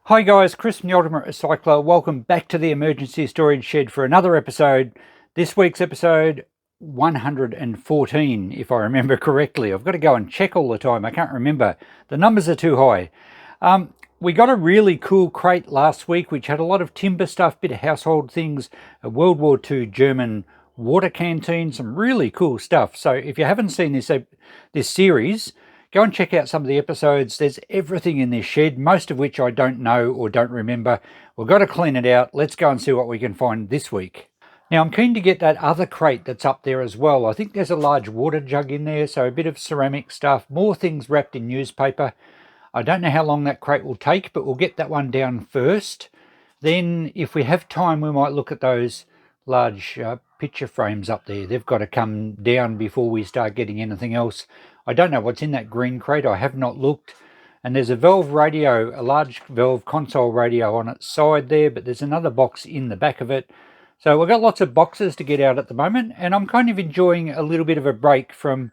Hi guys, Chris from the Ultimate Recycler. Welcome back to the Emergency Storage Shed for another episode. This week's episode 114, if I remember correctly. I've got to go and check all the time. I can't remember. The numbers are too high. We got a really cool crate last week, which had a lot of timber stuff, bit of household things, a World War II German water canteen, some really cool stuff. So if you haven't seen this series, go and check out some of the episodes. There's everything in this shed, most of which I don't know or don't remember. We've got to clean it out. Let's go and see what we can find this week. Now, I'm keen to get that other crate that's up there as well. I think there's a large water jug in there, so a bit of ceramic stuff, more things wrapped in newspaper. I don't know how long that crate will take, but we'll get that one down first. Then, if we have time, we might look at those large picture frames up there. They've got to come down before we start getting anything else. I don't know what's in that green crate. I have not looked. And there's a valve radio, a large valve console radio on its side there, but there's another box in the back of it. So we've got lots of boxes to get out at the moment, and I'm kind of enjoying a little bit of a break from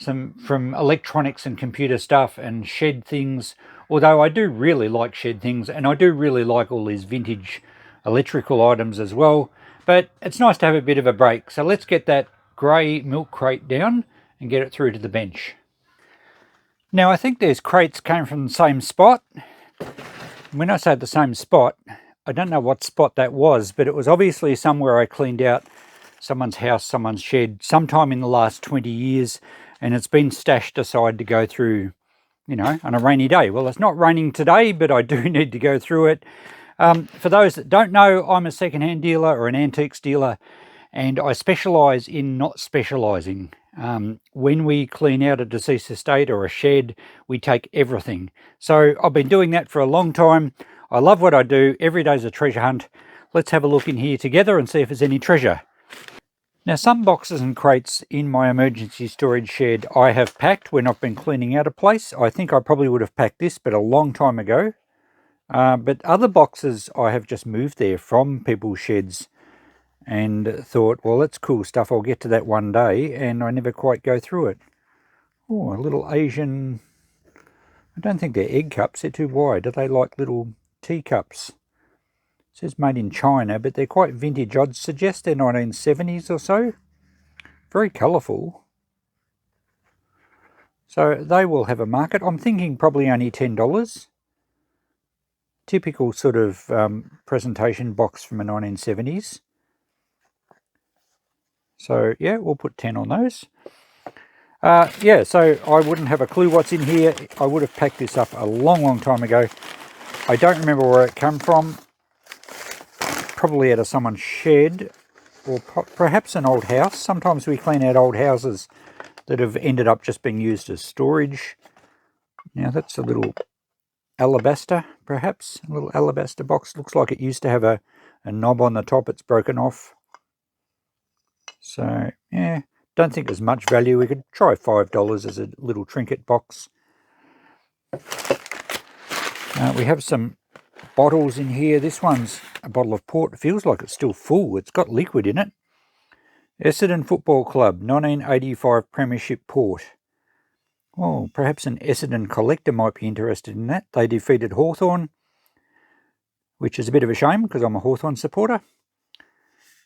electronics and computer stuff and shed things, although I do really like shed things, and I do really like all these vintage electrical items as well. But it's nice to have a bit of a break. So let's get that grey milk crate down and get it through to the bench. Now, I think these crates came from the same spot. When I say the same spot, I don't know what spot that was, but it was obviously somewhere I cleaned out someone's house, someone's shed, sometime in the last 20 years, and it's been stashed aside to go through, you know, on a rainy day. Well, it's not raining today, but I do need to go through it. For those that don't know, I'm a second-hand dealer or an antiques dealer, and I specialise in not specialising. When we clean out a deceased estate or a shed, we take everything. So I've been doing that for a long time. I love what I do. Every day's a treasure hunt. Let's have a look in here together and see if there's any treasure. Now, some boxes and crates in my emergency storage shed I have packed when I've been cleaning out a place. I think I probably would have packed this, but a long time ago. But other boxes I have just moved there from people's sheds and thought, well, that's cool stuff. I'll get to that one day, and I never quite go through it. Oh, a little Asian. I don't think they're egg cups. They're too wide. Are they like little teacups? It says made in China, but they're quite vintage. I'd suggest they're 1970s or so. Very colourful. So they will have a market. I'm thinking probably only $10. Typical sort of presentation box from the 1970s. So yeah, we'll put 10 on those. Yeah, so I wouldn't have a clue what's in here. I would have packed this up a long time ago. I don't remember where it came from. Probably out of someone's shed, or perhaps an old house. Sometimes we clean out old houses that have ended up just being used as storage. Now that's a little alabaster, perhaps. A little alabaster box. Looks like it used to have a knob on the top. It's broken off. So, yeah, don't think there's much value. We could try $5 as a little trinket box. We have some bottles in here. This one's a bottle of port. It feels like it's still full. It's got liquid in it. Essendon Football Club, 1985 Premiership Port. Oh, perhaps an Essendon collector might be interested in that. They defeated Hawthorn, which is a bit of a shame because I'm a Hawthorn supporter.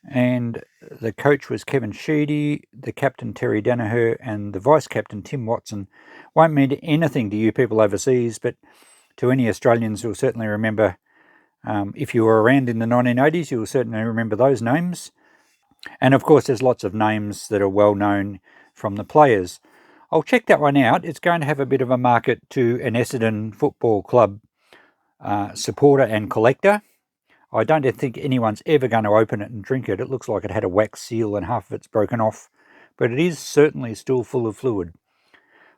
And the coach was Kevin Sheedy, the captain Terry Danaher, and the vice-captain Tim Watson. Won't mean anything to you people overseas, but to any Australians who will certainly remember, if you were around in the 1980s, you will certainly remember those names. And of course, there's lots of names that are well known from the players. I'll check that one out. It's going to have a bit of a market to an Essendon Football Club supporter and collector. I don't think anyone's ever going to open it and drink it. It looks like it had a wax seal and half of it's broken off. But it is certainly still full of fluid.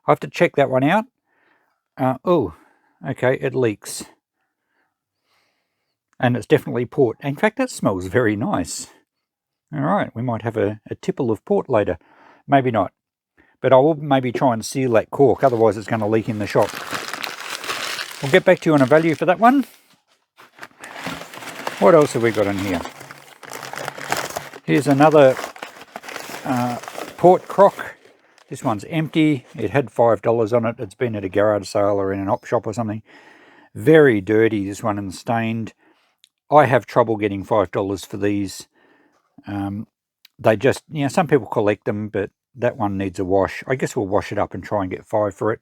I have to check that one out. Oh, okay, it leaks. And it's definitely port. In fact, that smells very nice. All right, we might have a tipple of port later. Maybe not. But I will maybe try and seal that cork. Otherwise, it's going to leak in the shop. We'll get back to you on a value for that one. What else have we got in here? Here's another port crock. This one's empty. It had $5 on it. It's been at a garage sale or in an op shop or something. Very dirty, this one, and stained. I have trouble getting $5 for these. They just, some people collect them, but that one needs a wash. I guess we'll wash it up and try and get 5 for it.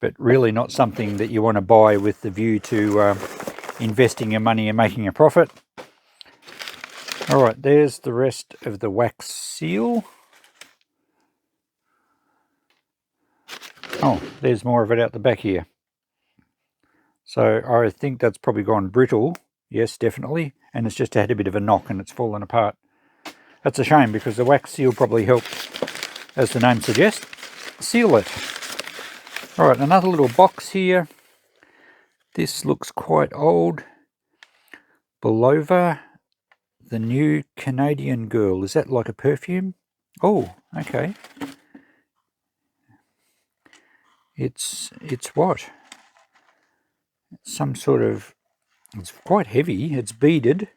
But really not something that you want to buy with the view to investing your money and making a profit. All right, there's the rest of the wax seal. Oh, there's more of it out the back here. So I think that's probably gone brittle. Yes, definitely. And it's just had a bit of a knock and it's fallen apart. That's a shame because the wax seal probably helps, as the name suggests, seal it. All right, another little box here. This looks quite old. Belova, the new Canadian girl. Is that like a perfume? Oh, okay. It's what? Some sort of, it's quite heavy. It's beaded.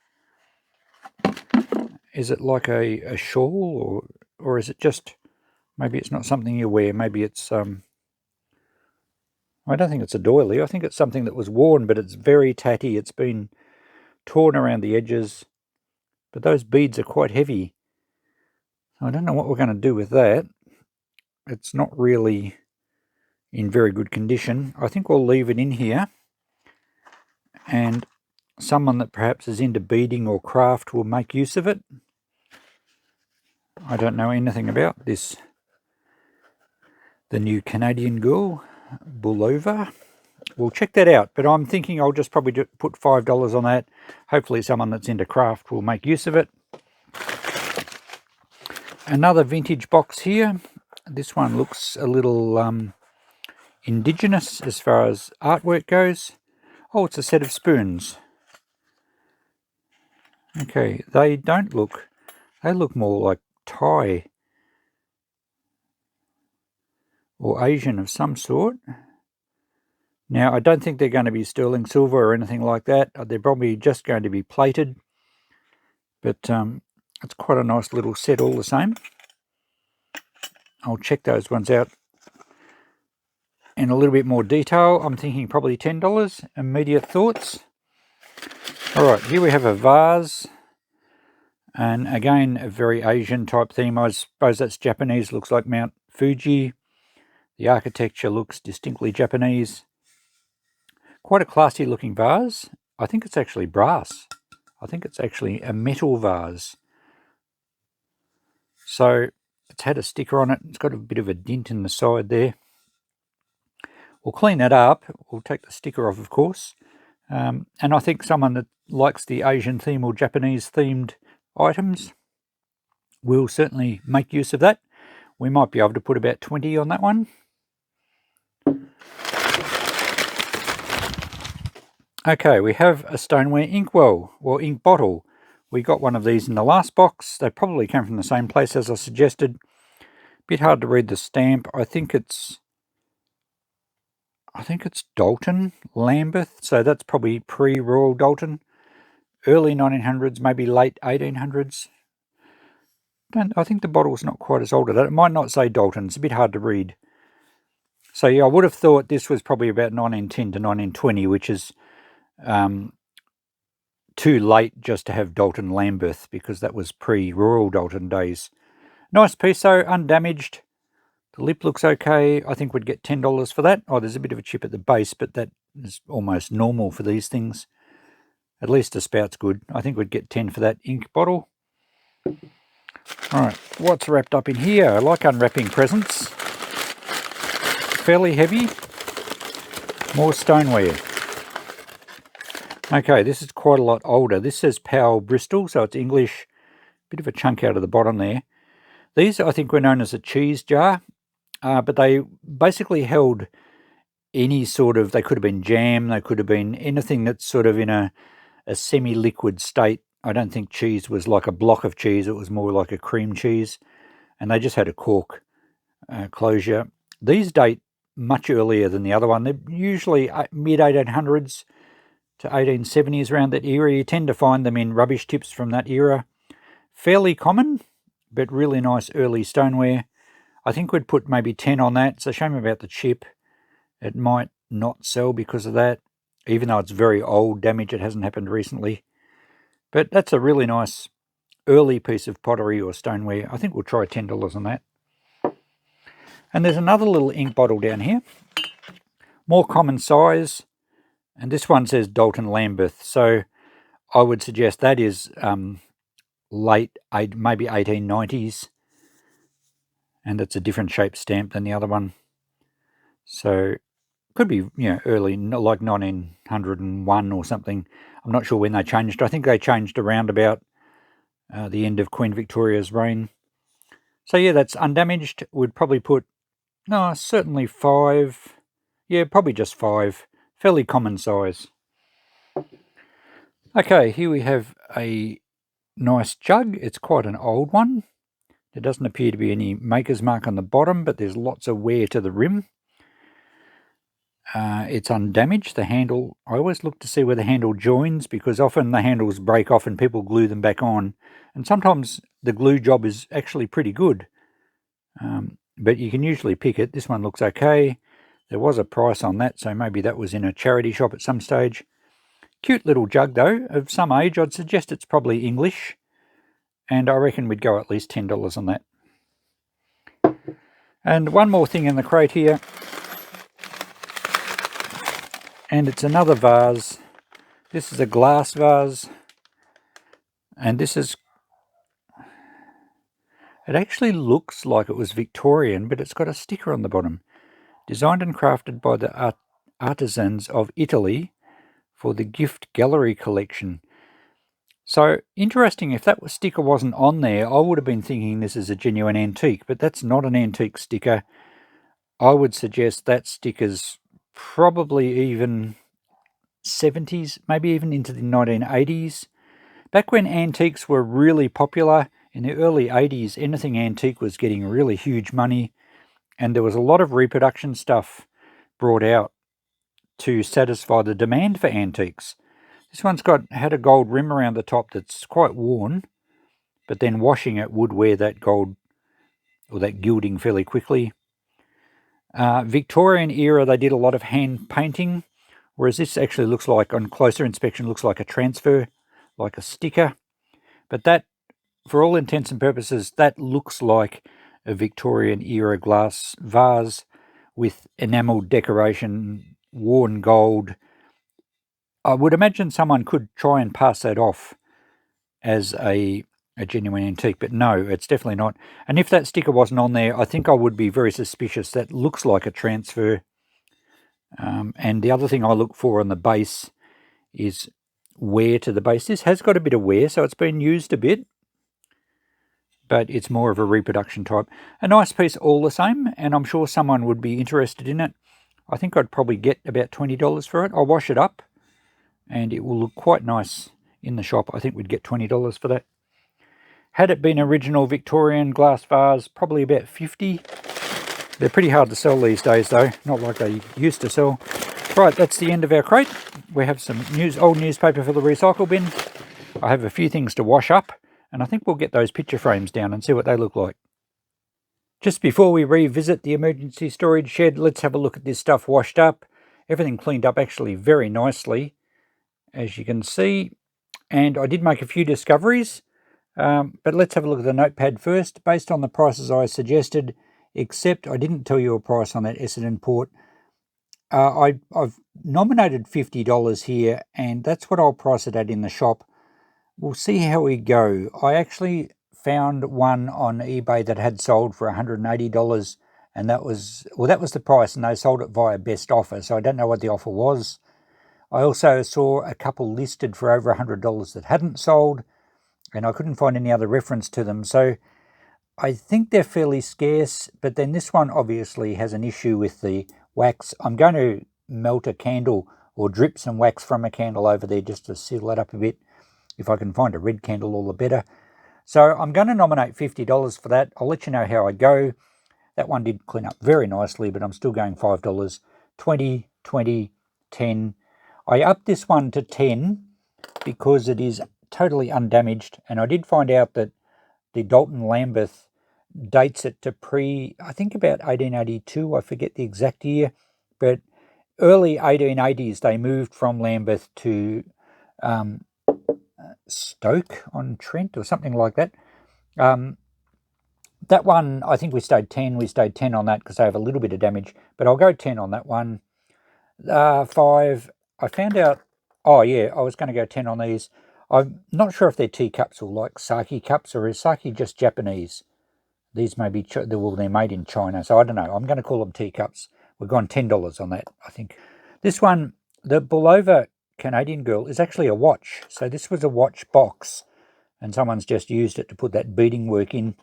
Is it like a shawl, or is it just, maybe it's not something you wear, maybe it's I don't think it's a doily. I think it's something that was worn, but it's very tatty. It's been torn around the edges, but those beads are quite heavy. I don't know what we're going to do with that. It's not really in very good condition. I think we'll leave it in here, and someone that perhaps is into beading or craft will make use of it. I don't know anything about this. The new Canadian girl, Belova. We'll check that out, but I'm thinking I'll just probably put $5 on that. Hopefully someone that's into craft will make use of it. Another vintage box here. This one looks a little indigenous as far as artwork goes. Oh, it's a set of spoons. Okay, they look more like Thai or Asian of some sort. Now, I don't think they're going to be sterling silver or anything like that. They're probably just going to be plated. But it's quite a nice little set all the same. I'll check those ones out in a little bit more detail. I'm thinking probably $10. Immediate thoughts. All right, here we have a vase. And again, a very Asian type theme. I suppose that's Japanese. Looks like Mount Fuji. The architecture looks distinctly Japanese. Quite a classy looking vase. I think it's actually brass. I think it's actually a metal vase. So it's had a sticker on it. It's got a bit of a dent in the side there. We'll clean that up. We'll take the sticker off, of course. And I think someone that likes the Asian theme or Japanese themed items will certainly make use of that. We might be able to put about 20 on that one. Okay, we have a stoneware inkwell or ink bottle. We got one of these in the last box. They probably came from the same place as I suggested. Bit hard to read the stamp. I think it's Dalton, Lambeth. So that's probably pre-Royal Dalton. Early 1900s, maybe late 1800s. I think the bottle's not quite as old as that. It might not say Dalton. It's a bit hard to read. So yeah, I would have thought this was probably about 1910 to 1920, which is too late just to have Dalton Lambeth, because that was pre-Royal Dalton days. Nice piece though, undamaged. The lip looks okay. I think we'd get $10 for that. Oh, there's a bit of a chip at the base, but that is almost normal for these things. At least the spout's good. I think we'd get 10 for that ink bottle. All right, what's wrapped up in here? I like unwrapping presents. Fairly heavy. More stoneware. Okay, this is quite a lot older. This says Powell Bristol, so it's English. Bit of a chunk out of the bottom there. These, I think, were known as a cheese jar, but they basically held any sort of, they could have been jam, they could have been anything that's sort of in a semi-liquid state. I don't think cheese was like a block of cheese. It was more like a cream cheese. And they just had a cork closure. These date much earlier than the other one. They're usually mid-1800s to 1870s, around that era. You tend to find them in rubbish tips from that era. Fairly common, but really nice early stoneware. I think we'd put maybe 10 on that. It's a shame about the chip. It might not sell because of that. even though it's very old damage. It hasn't happened recently. But that's a really nice early piece of pottery or stoneware. I think we'll try $10 on that. And there's another little ink bottle down here. More common size. And this one says Dalton Lambeth. So I would suggest that is late, maybe 1890s. And it's a different shape stamp than the other one. So could be, early, like 1901 or something. I'm not sure when they changed. I think they changed around about the end of Queen Victoria's reign. So yeah, that's undamaged. We'd probably put, no, certainly 5. Yeah, probably just 5. Fairly common size. Okay, here we have a nice jug. It's quite an old one. There doesn't appear to be any maker's mark on the bottom, but there's lots of wear to the rim. It's undamaged. The handle, I always look to see where the handle joins, because often the handles break off and people glue them back on. And sometimes the glue job is actually pretty good. But you can usually pick it. This one looks okay. There was a price on that, so maybe that was in a charity shop at some stage. Cute little jug though, of some age. I'd suggest it's probably English. And I reckon we'd go at least $10 on that. And one more thing in the crate here. And it's another vase. This is a glass vase. And this is... It actually looks like it was Victorian, but it's got a sticker on the bottom. Designed and crafted by the artisans of Italy for the gift gallery collection. So interesting, if that sticker wasn't on there, I would have been thinking this is a genuine antique, but that's not an antique sticker. I would suggest that sticker's probably even 70s, maybe even into the 1980s. Back when antiques were really popular, in the early 80s, anything antique was getting really huge money, and there was a lot of reproduction stuff brought out to satisfy the demand for antiques. This one's had a gold rim around the top that's quite worn, but then washing it would wear that gold or that gilding fairly quickly. Victorian era, they did a lot of hand painting, whereas this actually looks like, on closer inspection, looks like a transfer, like a sticker. But that, for all intents and purposes, that looks like a Victorian era glass vase with enamel decoration, worn gold. I would imagine someone could try and pass that off as a genuine antique, but no, it's definitely not. And if that sticker wasn't on there, I think I would be very suspicious. That looks like a transfer. And the other thing I look for on the base is wear to the base. This has got a bit of wear, so it's been used a bit, but it's more of a reproduction type. A nice piece all the same, and I'm sure someone would be interested in it. I think I'd probably get about $20 for it. I'll wash it up, and it will look quite nice in the shop. I think we'd get $20 for that. Had it been original Victorian glass vase, probably about $50. They're pretty hard to sell these days though, not like they used to sell. Right, that's the end of our crate. We have some old newspaper for the recycle bin. I have a few things to wash up, and I think we'll get those picture frames down and see what they look like. Just before we revisit the emergency storage shed, let's have a look at this stuff washed up. Everything cleaned up actually very nicely, as you can see. And I did make a few discoveries, but let's have a look at the notepad first. Based on the prices I suggested, except I didn't tell you a price on that Essendon port. I've nominated $50 here, and that's what I'll price it at in the shop. We'll see how we go. I actually found one on eBay that had sold for $180, and that was the price, and they sold it via best offer, so I don't know what the offer was. I also saw a couple listed for over $100 that hadn't sold, and I couldn't find any other reference to them, so I think they're fairly scarce. But then this one obviously has an issue with the wax. I'm going to melt a candle or drip some wax from a candle over there just to seal that up a bit. If I can find a red candle, all the better. So I'm going to nominate $50 for that. I'll let you know how I go. That one did clean up very nicely, but I'm still going $5. 20, 20, 10. I upped this one to 10 because it is totally undamaged, and I did find out that the Dalton Lambeth dates it to I think about 1882, I forget the exact year, but early 1880s, they moved from Lambeth to Stoke-on-Trent or something like that. That one, I think we stayed 10. We stayed 10 on that because they have a little bit of damage, but I'll go 10 on that one. 5, I found out, oh yeah, I was going to go 10 on these. I'm not sure if they're teacups or like sake cups, or is sake just Japanese? These may be, well, they're made in China, so I don't know. I'm going to call them teacups. We've gone $10 on that, I think. This one, the Bulova Canadian Girl, is actually a watch. So this was a watch box, and someone's just used it to put that beading work in.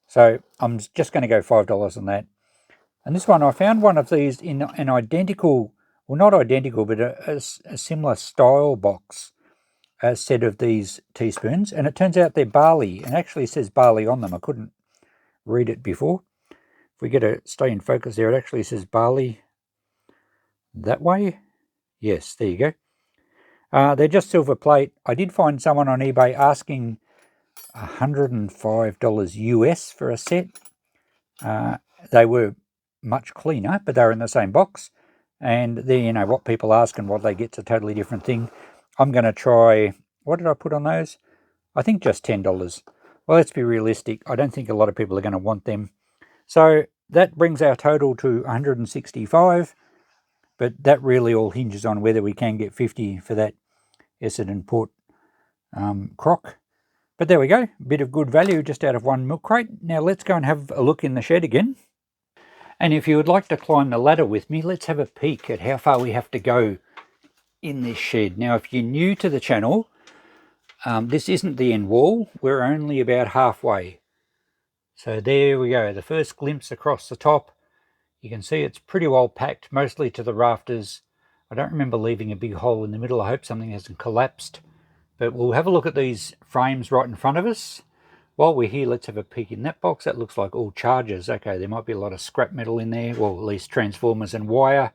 So I'm just going to go $5 on that. And this one, I found one of these in an identical, well, not identical, but a similar style box, a set of these teaspoons. And it turns out they're barley, and actually says barley on them. I couldn't read it before. If we get a stay in focus there, it actually says barley that way. Yes, there you go. They're just silver plate. I did find someone on eBay asking $105 US for a set. They were much cleaner, but they were in the same box. And then, you know, what people ask and what they get's a totally different thing. I'm going to try, what did I put on those? I think just $10. Well, let's be realistic. I don't think a lot of people are going to want them. So that brings our total to 165, but that really all hinges on whether we can get 50 for that Essendon Port crock. But there we go, a bit of good value just out of one milk crate. Now let's go and have a look in the shed again. And if you would like to climb the ladder with me, let's have a peek at how far we have to go in this shed. Now, if you're new to the channel, this isn't the end wall. We're only about halfway. So there we go, the first glimpse across the top. You can see it's pretty well packed, mostly to the rafters. I don't remember leaving a big hole in the middle. I hope something hasn't collapsed. But we'll have a look at these frames right in front of us. While we're here, let's have a peek in that box. That looks like all chargers. Okay, there might be a lot of scrap metal in there, well, at least transformers and wire.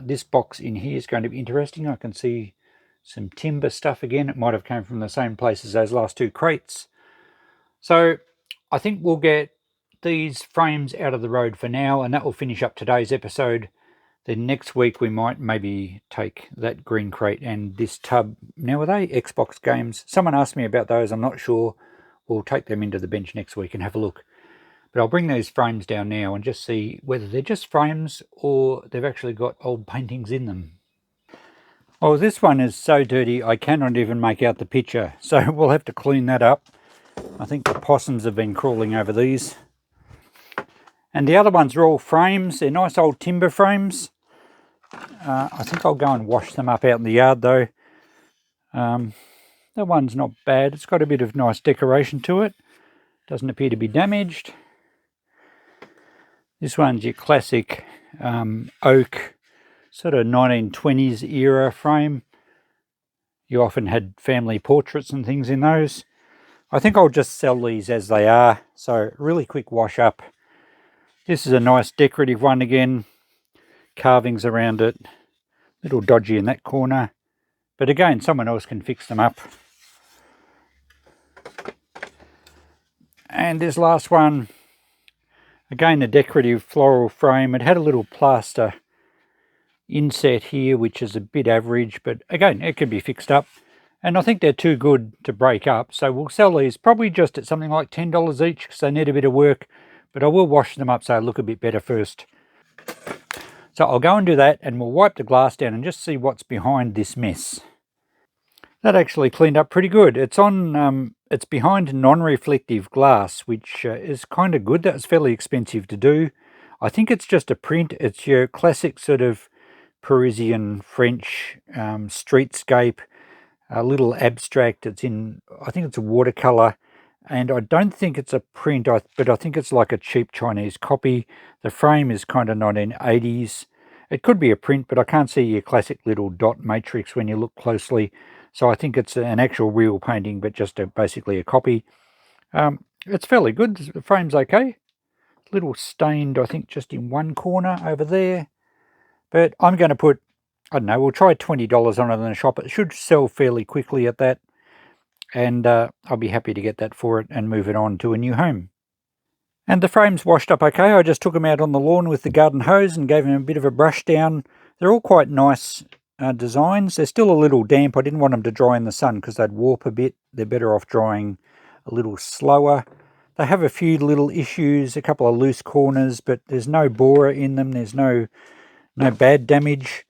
This box in here is going to be interesting. I can see some timber stuff again. It might have come from the same place as those last two crates. So I think we'll get these frames out of the road for now, and that will finish up today's episode. Then next week we might maybe take that green crate and this tub. Now, are they Xbox games? Someone asked me about those. I'm not sure. We'll take them into the bench next week and have a look. But I'll bring those frames down now and just see whether they're just frames or they've actually got old paintings in them. Oh, this one is so dirty I cannot even make out the picture. So we'll have to clean that up. I think the possums have been crawling over these. And the other ones are all frames. They're nice old timber frames. I think I'll go and wash them up out in the yard though. That one's not bad. It's got a bit of nice decoration to it. Doesn't appear to be damaged. This one's your classic oak, sort of 1920s era frame. You often had family portraits and things in those. I think I'll just sell these as they are. So really quick wash up. This is a nice decorative one again. Carvings around it. A little dodgy in that corner. But again, someone else can fix them up. And this last one, again a decorative floral frame. It had a little plaster inset here, which is a bit average, but again, it can be fixed up. And I think they're too good to break up, so we'll sell these probably just at something like $10 each because they need a bit of work, but I will wash them up so they look a bit better first. So I'll go and do that, and we'll wipe the glass down and just see what's behind this mess. That actually cleaned up pretty good. It's on, it's behind non-reflective glass, which is kind of good. That was fairly expensive to do. I think it's just a print. It's your classic sort of Parisian French streetscape, a little abstract. It's in, I think it's a watercolor, and I don't think it's a print, but I think it's like a cheap Chinese copy. The frame is kind of 1980s. It could be a print, but I can't see your classic little dot matrix when you look closely. So I think it's an actual real painting, but just basically a copy. It's fairly good. The frame's okay. A little stained, I think, just in one corner over there. But I'm going to put, I don't know, we'll try $20 on it in the shop. It should sell fairly quickly at that. And I'll be happy to get that for it and move it on to a new home. And the frames washed up okay. I just took them out on the lawn with the garden hose and gave them a bit of a brush down. They're all quite nice designs. They're still a little damp. I didn't want them to dry in the sun because they'd warp a bit. They're better off drying a little slower. They have a few little issues, a couple of loose corners, but there's no borer in them. There's no bad damage.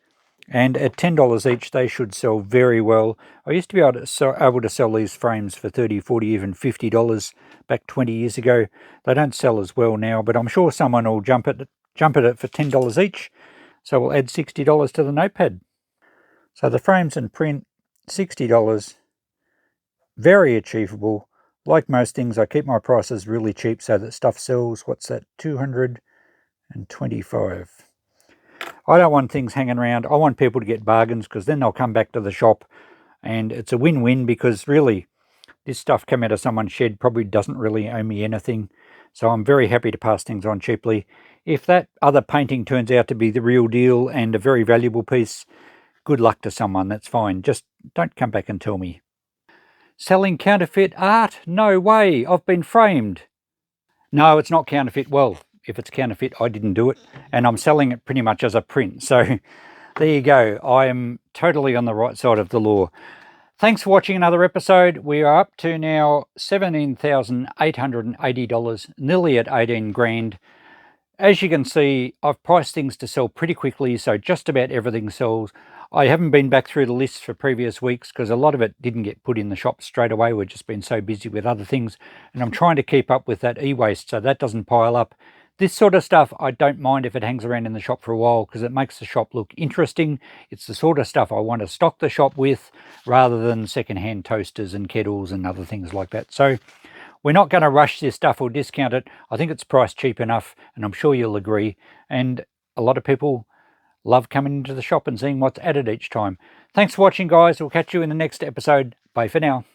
And at $10 each, they should sell very well. I used to be able to sell these frames for $30, $40, even $50 back 20 years ago. They don't sell as well now, but I'm sure someone will jump at it for $10 each. So we'll add $60 to the notepad. So the frames and print, $60, very achievable. Like most things, I keep my prices really cheap so that stuff sells. What's that? $225. I don't want things hanging around. I want people to get bargains because then they'll come back to the shop and it's a win-win because really this stuff come out of someone's shed probably doesn't really owe me anything. So I'm very happy to pass things on cheaply. If that other painting turns out to be the real deal and a very valuable piece, good luck to someone, that's fine. Just don't come back and tell me. Selling counterfeit art? No way, I've been framed. No, it's not counterfeit. Well, if it's counterfeit, I didn't do it. And I'm selling it pretty much as a print. So there you go. I am totally on the right side of the law. Thanks for watching another episode. We are up to now $17,880, nearly at 18 grand. As you can see, I've priced things to sell pretty quickly, so just about everything sells. I haven't been back through the lists for previous weeks because a lot of it didn't get put in the shop straight away. We've just been so busy with other things, and I'm trying to keep up with that e-waste so that doesn't pile up. This sort of stuff, I don't mind if it hangs around in the shop for a while because it makes the shop look interesting. It's the sort of stuff I want to stock the shop with rather than secondhand toasters and kettles and other things like that. So we're not going to rush this stuff or discount it. I think it's priced cheap enough, and I'm sure you'll agree. And a lot of people love coming into the shop and seeing what's added each time. Thanks for watching, guys. We'll catch you in the next episode. Bye for now.